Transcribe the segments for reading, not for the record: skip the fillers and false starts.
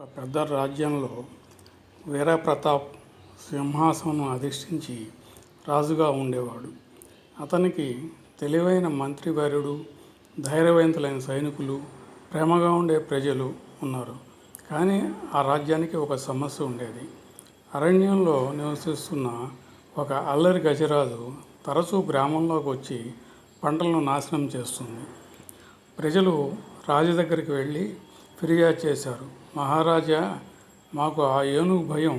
ఒక పెద్ద రాజ్యంలో వీరప్రతాప్ సింహాసనం అధిష్ఠించి రాజుగా ఉండేవాడు. అతనికి తెలివైన మంత్రివర్యుడు, ధైర్యవంతులైన సైనికులు, ప్రేమగా ఉండే ప్రజలు ఉన్నారు. కానీ ఆ రాజ్యానికి ఒక సమస్య ఉండేది. అరణ్యంలో నివసిస్తున్న ఒక అల్లరి గజరాజు తరచూ గ్రామంలోకి వచ్చి పంటలను నాశనం చేస్తుంది. ప్రజలు రాజు దగ్గరికి వెళ్ళి ఫిర్యాదు చేశారు. మహారాజా, మాకు ఆ ఏనుగు భయం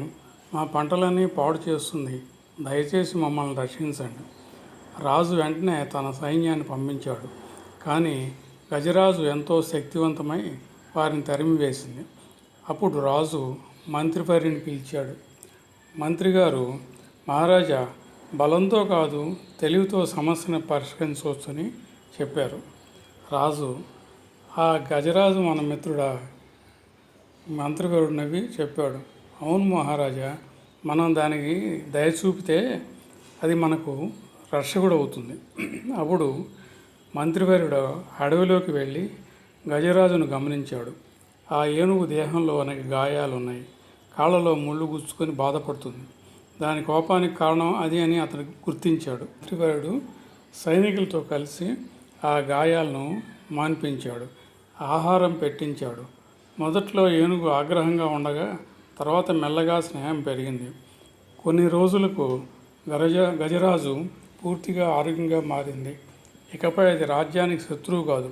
మా పంటలన్నీ పాడు చేస్తుంది, దయచేసి మమ్మల్ని రక్షించండి. రాజు వెంటనే తన సైన్యాన్ని పంపించాడు. కానీ గజరాజు ఎంతో శక్తివంతమై వారిని తరిమివేసింది. అప్పుడు రాజు మంత్రివర్యుని పిలిచాడు. మంత్రిగారు, మహారాజా, బలంతో కాదు తెలివితో సమస్యను పరిష్కరించవచ్చని చెప్పారు. రాజు, ఆ గజరాజు మన మిత్రుడా? మంత్రివర్యుడు నవ్వి చెప్పాడు, అవును మహారాజా, మనం దానికి దయ చూపితే అది మనకు రక్షకుడు అవుతుంది. అప్పుడు మంత్రివర్యుడు అడవిలోకి వెళ్ళి గజరాజును గమనించాడు. ఆ ఏనుగు దేహంలో అనేక గాయాలు ఉన్నాయి, కాళ్ళలో ముళ్ళు గుచ్చుకొని బాధపడుతుంది. దాని కోపానికి కారణం అది అని అతను గుర్తించాడు. మంత్రివర్యుడు సైనికులతో కలిసి ఆ గాయాలను మాన్పించాడు, ఆహారం పెట్టించాడు. మొదట్లో ఏనుగు ఆగ్రహంగా ఉండగా తర్వాత మెల్లగా స్నేహం పెరిగింది. కొన్ని రోజులకు గజరాజు పూర్తిగా ఆరోగ్యంగా మారింది. ఇకపై అది రాజ్యానికి శత్రువు కాదు,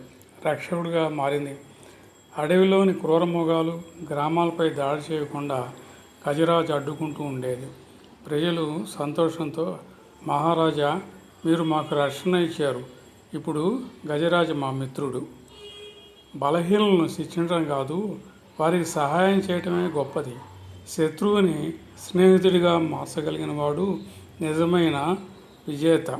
రక్షకుడిగా మారింది. అడవిలోని క్రూరమృగాలు గ్రామాలపై దాడి చేయకుండా గజరాజు అడ్డుకుంటూ ఉండేది. ప్రజలు సంతోషంతో, మహారాజా, మీరు మాకు రక్షణ ఇచ్చారు, ఇప్పుడు గజరాజు మా మిత్రుడు. బలహీనలను శిక్షించడం కాదు, వారికి సహాయం చేయటమే గొప్పది. శత్రువుని స్నేహితుడిగా మార్చగలిగిన వాడు నిజమైన విజేత.